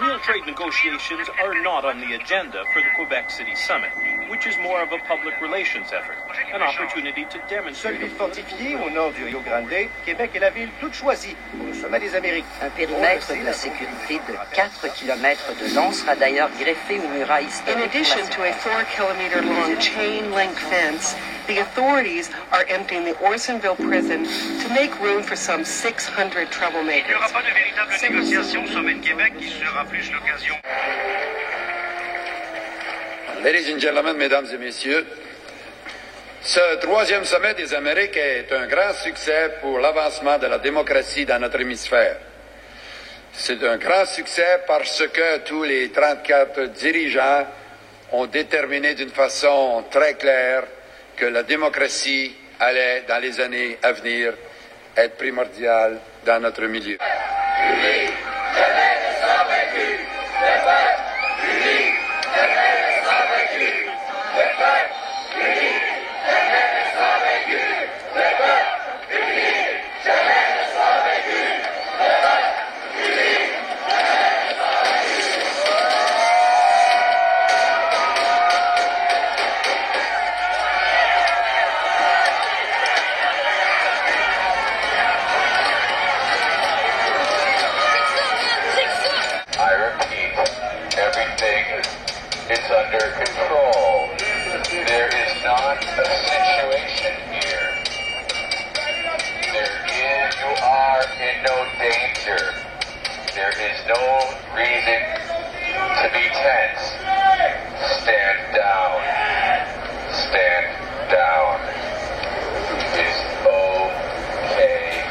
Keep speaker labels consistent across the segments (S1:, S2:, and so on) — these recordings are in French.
S1: Real trade negotiations are not on the agenda for the Quebec City Summit, which is more of a public relations effort, an opportunity to demonstrate.
S2: Seule ville fortifiée au nord du Rio Grande, Québec est la ville toute choisie pour le sommet des Amériques.
S3: Un périmètre de sécurité de 4 km de long sera d'ailleurs greffé aux murailles historiques.
S4: In addition to a 4-kilometer-long chain-link fence, the authorities are emptying the Orsonville prison to make room for some 600 troublemakers.
S5: Il n'y aura pas de véritable négociation au sommet de Québec qui sera plus l'occasion.
S6: Ladies and gentlemen, mesdames et messieurs, ce troisième sommet des Amériques est un grand succès pour l'avancement de la démocratie dans notre hémisphère. C'est un grand succès parce que tous les 34 dirigeants ont déterminé d'une façon très claire que la démocratie allait, dans les années à venir, être primordiale dans notre milieu.
S7: It's under control. There is not a situation here. You are in no danger. There is no reason to be tense. Stand down. Stand down. It's okay.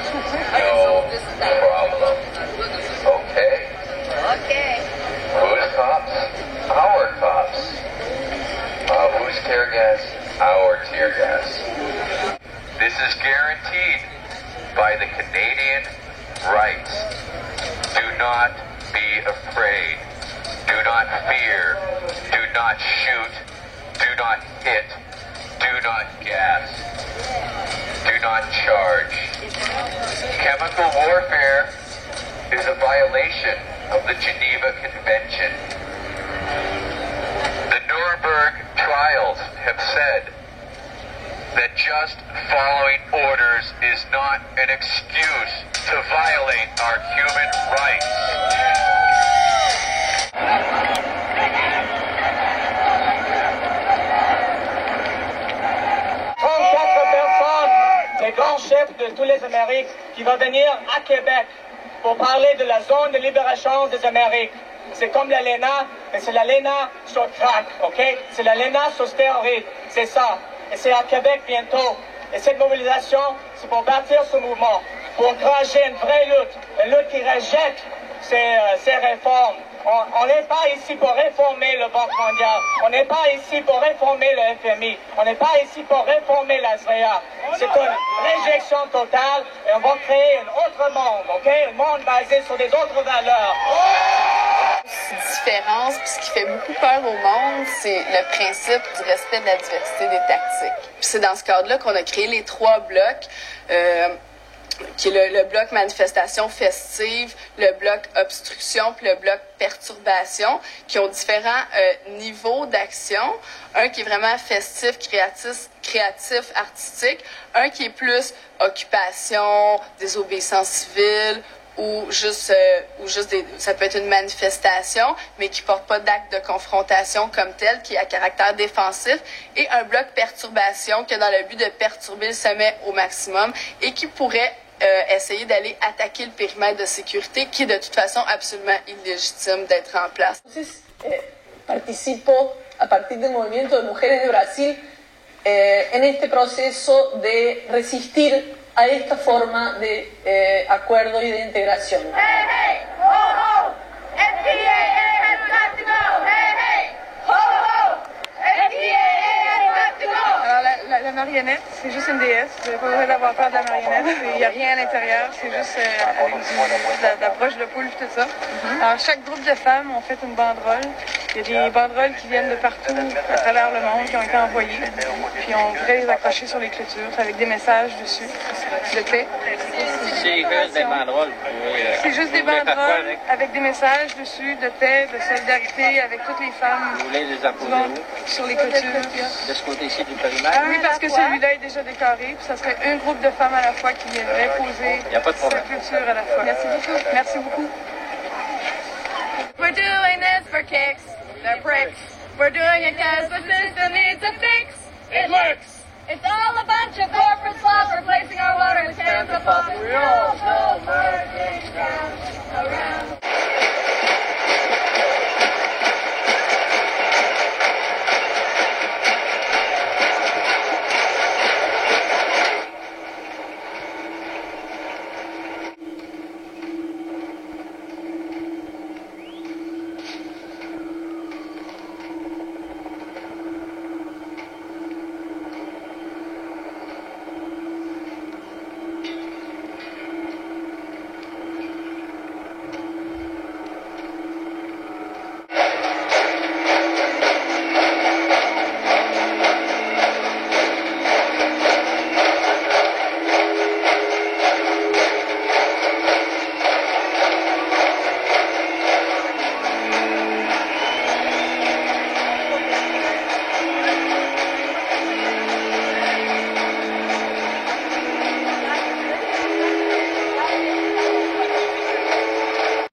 S7: No problem. Okay?
S8: Okay.
S7: Whose cops? Our cops. Whose tear gas? Our tear gas. This is guaranteed by the Canadian rights. Do not be afraid. Do not fear. Do not shoot. Do not hit. Do not gas. Do not charge. Chemical warfare is a violation of the Geneva Convention. The Nuremberg trials have said that just following orders is not an excuse to violate our human rights.
S9: 34 personnes, les grands chefs de tous les Amériques, qui vont venir à Québec pour parler de la zone de libération des Amériques. C'est comme la LENA, mais c'est la LENA sur crack, ok? C'est la LENA sur stéroïdes, c'est ça. Et c'est à Québec bientôt. Et cette mobilisation, c'est pour bâtir ce mouvement, pour encourager une vraie lutte, une lutte qui rejette ces réformes. On n'est pas ici pour réformer le Banque mondial. On n'est pas ici pour réformer le FMI. On n'est pas ici pour réformer la SREA. C'est une réjection totale et on va créer un autre monde, ok? Un monde basé sur des autres valeurs.
S10: Différence, puis ce qui fait beaucoup peur au monde, c'est le principe du respect de la diversité des tactiques. Puis c'est dans ce cadre-là qu'on a créé les 3 blocs, qui est le bloc manifestation festive, le bloc obstruction, puis le bloc perturbation, qui ont différents niveaux d'action. Un qui est vraiment festif, créatif, artistique. Un qui est plus occupation, désobéissance civile, ou juste ça peut être une manifestation, mais qui porte pas d'acte de confrontation comme tel, qui est à caractère défensif, et un bloc perturbation qui est dans le but de perturber le sommet au maximum et qui pourrait essayer d'aller attaquer le périmètre de sécurité qui est de toute façon absolument illégitime d'être en place.
S11: Participo a partir del movimiento de mujeres de Brasil en este proceso de resistir a esta forma de acuerdo y de integración.
S8: Hey, hey, ho, ho, FDAA has got to go. Hey, hey, ho, ho, FDAA has got to go.
S12: Alors, la marionnette, c'est juste une déesse. Vous n'avez pas besoin d'avoir peur de la marionnette. Il n'y a rien à l'intérieur. C'est juste avec de la broche de poule et tout ça. Alors, chaque groupe de femmes ont fait une banderole. Il y a des banderoles qui viennent de partout à travers le monde, qui ont été envoyées. Puis on pourrait les accrocher sur les clôtures avec des messages dessus. S'il te plaît. C'est juste des banderoles. C'est juste des banderoles avec des messages dessus de paix, de solidarité avec toutes les femmes.
S13: Vous voulez les apposer où?
S12: Sur les clôtures.
S13: De ce côté-ci du périmètre?
S12: Oui, parce que celui-là est déjà décoré, puis ça serait un groupe de femmes à la fois qui viendrait poser cette clôture à la fois. Merci beaucoup. Merci beaucoup.
S8: We're doing this for kicks, the pricks. We're doing it because the system needs a fix. It works. It's all a bunch of corporate slop replacing our water with cans of fossil fuels. No more things down around.